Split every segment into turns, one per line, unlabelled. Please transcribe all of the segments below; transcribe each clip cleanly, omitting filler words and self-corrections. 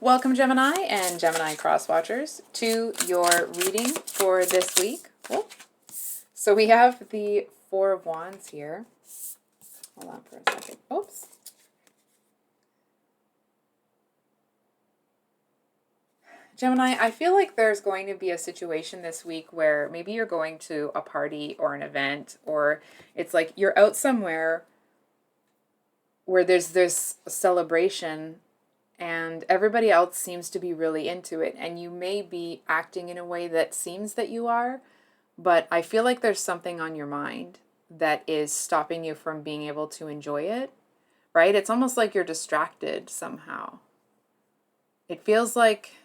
Welcome, Gemini and Gemini cross-watchers, to your reading for this week. Whoop. So we have the Four of Wands here. Hold on for a second. Oops. Gemini, I feel like there's going to be a situation this week where maybe you're going to a party or an event, or it's like you're out somewhere where there's this celebration and everybody else seems to be really into it, and you may be acting in a way that seems that you are, but I feel like there's something on your mind that is stopping you from being able to enjoy it, right? It's almost like you're distracted somehow. It feels like,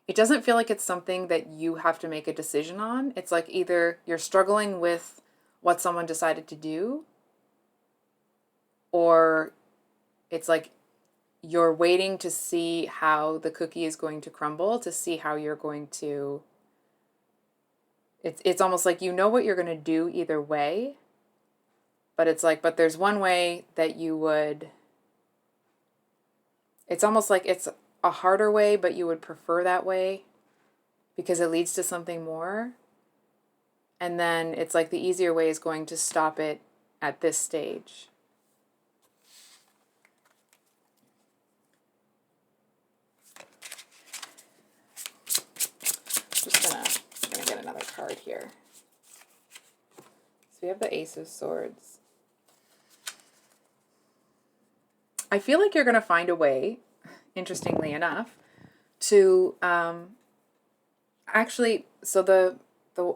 it doesn't feel like it's something that you have to make a decision on. It's like either you're struggling with what someone decided to do, or it's like you're waiting to see how the cookie is going to crumble, to see how you're going to, it's almost like you know what you're going to do either way, but it's like, but there's one way that you would, it's almost like it's a harder way, but you would prefer that way because it leads to something more. And then it's like the easier way is going to stop it at this stage. Just gonna get another card here. So we have the Ace of Swords. I feel like you're going to find a way, interestingly enough, to actually, so the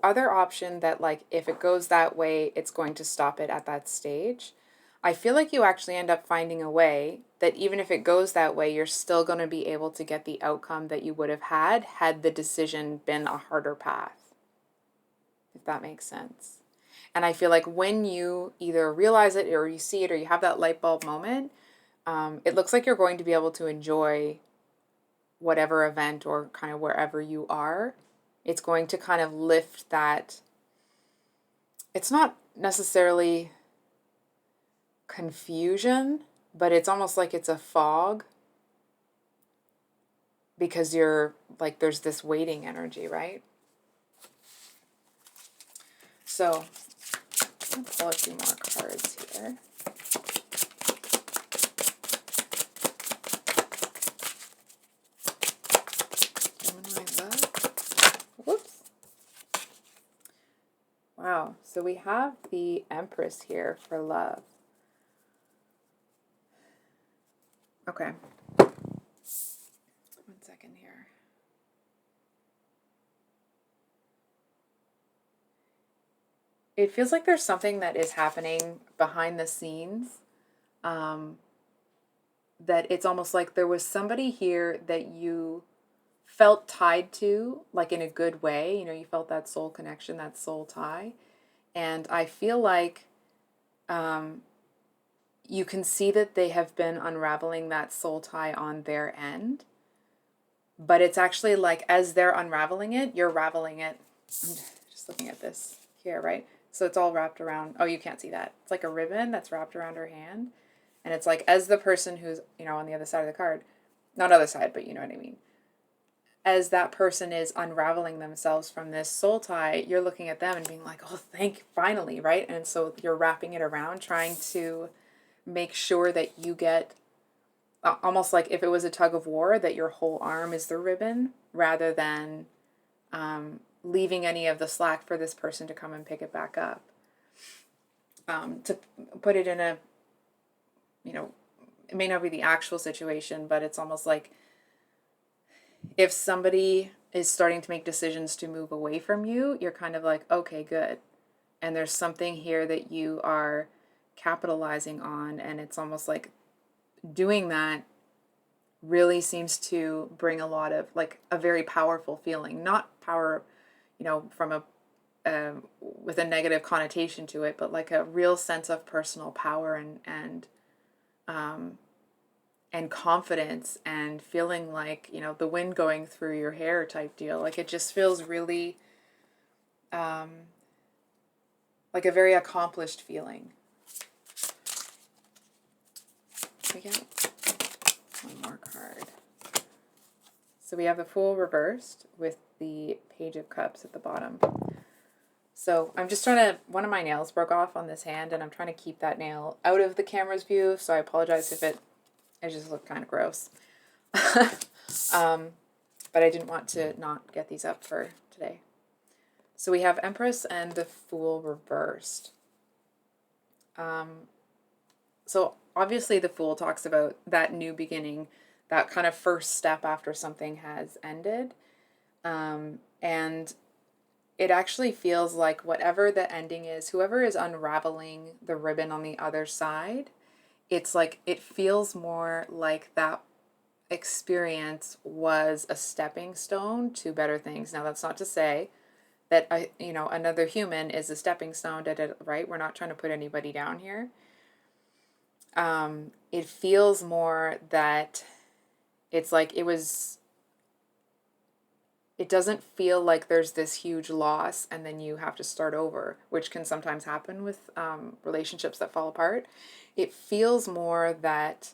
other option that, like, if it goes that way, it's going to stop it at that stage. I feel like you actually end up finding a way that even if it goes that way, you're still going to be able to get the outcome that you would have had the decision been a harder path, if that makes sense. And I feel like when you either realize it or you see it or you have that light bulb moment, it looks like you're going to be able to enjoy whatever event or kind of wherever you are. It's going to kind of lift that. It's not necessarily confusion, but it's almost like it's a fog because you're like, there's this waiting energy, right? So I'll pull a few more cards here. Whoops. Wow. So we have the Empress here for love. Okay. 1 second here. It feels like there's something that is happening behind the scenes. That it's almost like there was somebody here that you felt tied to, like in a good way. You know, you felt that soul connection, that soul tie. And I feel like you can see that they have been unraveling that soul tie on their end. But it's actually like as they're unraveling it, you're raveling it. I'm just looking at this here, right? So it's all wrapped around. Oh, you can't see that. It's like a ribbon that's wrapped around her hand. And it's like as the person who's, you know, on the other side of the card, not other side, but you know what I mean. As that person is unraveling themselves from this soul tie, you're looking at them and being like, oh, finally, right? And so you're wrapping it around, trying to make sure that you get, almost like if it was a tug of war, that your whole arm is the ribbon, rather than leaving any of the slack for this person to come and pick it back up. To put it in a, you know, it may not be the actual situation, but it's almost like if somebody is starting to make decisions to move away from you, you're kind of like, okay, good. And there's something here that you are capitalizing on, and it's almost like doing that really seems to bring a lot of, like, a very powerful feeling. Not power, you know, from a with a negative connotation to it, but like a real sense of personal power and confidence, and feeling like, you know, the wind going through your hair type deal. Like it just feels really like a very accomplished feeling. We get one more card. So we have the Fool reversed with the Page of Cups at the bottom. So I'm just trying to, one of my nails broke off on this hand, and I'm trying to keep that nail out of the camera's view, so I apologize if it just looked kind of gross. But I didn't want to not get these up for today. So we have Empress and the Fool reversed. So obviously the Fool talks about that new beginning, that kind of first step after something has ended. And it actually feels like whatever the ending is, whoever is unraveling the ribbon on the other side, it's like, it feels more like that experience was a stepping stone to better things. Now, that's not to say that another human is a stepping stone, right? We're not trying to put anybody down here. It feels more that it's like it doesn't feel like there's this huge loss and then you have to start over, which can sometimes happen with relationships that fall apart. It feels more that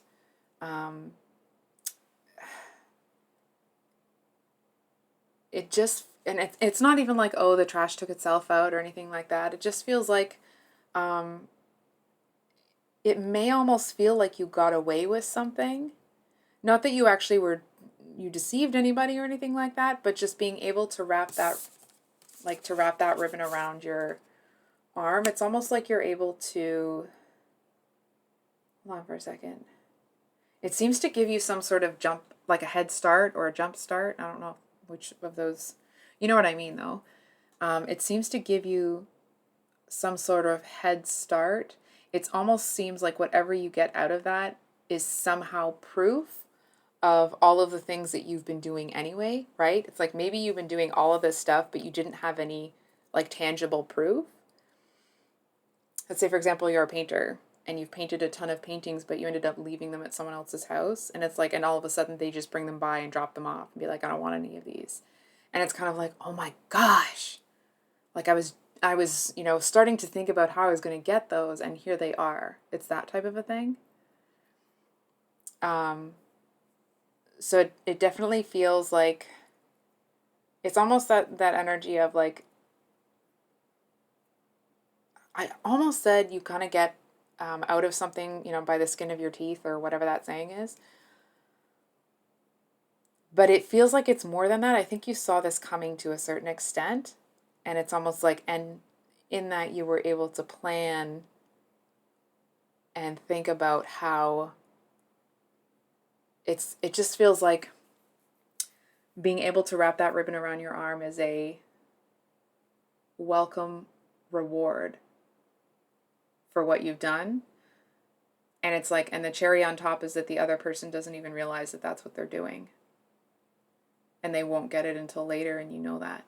it just, and it's not even like, oh, the trash took itself out or anything like that. It just feels like it may almost feel like you got away with something. Not that you actually you deceived anybody or anything like that, but just being able to wrap that ribbon around your arm. It's almost like you're able to, hold on for a second. It seems to give you some sort of jump, like a head start or a jump start. I don't know which of those, you know what I mean though. It seems to give you some sort of head start. It almost seems like whatever you get out of that is somehow proof of all of the things that you've been doing anyway, right? It's like maybe you've been doing all of this stuff, but you didn't have any like tangible proof. Let's say, for example, you're a painter and you've painted a ton of paintings, but you ended up leaving them at someone else's house. And it's like, and all of a sudden they just bring them by and drop them off and be like, I don't want any of these. And it's kind of like, oh my gosh, like I was, starting to think about how I was going to get those, and here they are. It's that type of a thing. So it definitely feels like it's almost that energy of like, I almost said you kind of get out of something, by the skin of your teeth or whatever that saying is. But it feels like it's more than that. I think you saw this coming to a certain extent, and it's almost like, and in that you were able to plan and think about how it just feels like being able to wrap that ribbon around your arm is a welcome reward for what you've done. And it's like, and the cherry on top is that the other person doesn't even realize that that's what they're doing. And they won't get it until later, and you know that.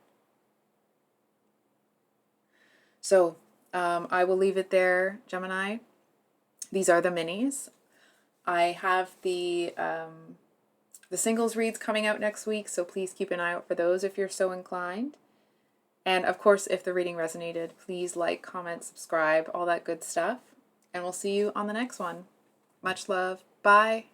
So I will leave it there, Gemini. These are the minis. I have the singles reads coming out next week, so please keep an eye out for those if you're so inclined. And of course, if the reading resonated, please like, comment, subscribe, all that good stuff. And we'll see you on the next one. Much love. Bye.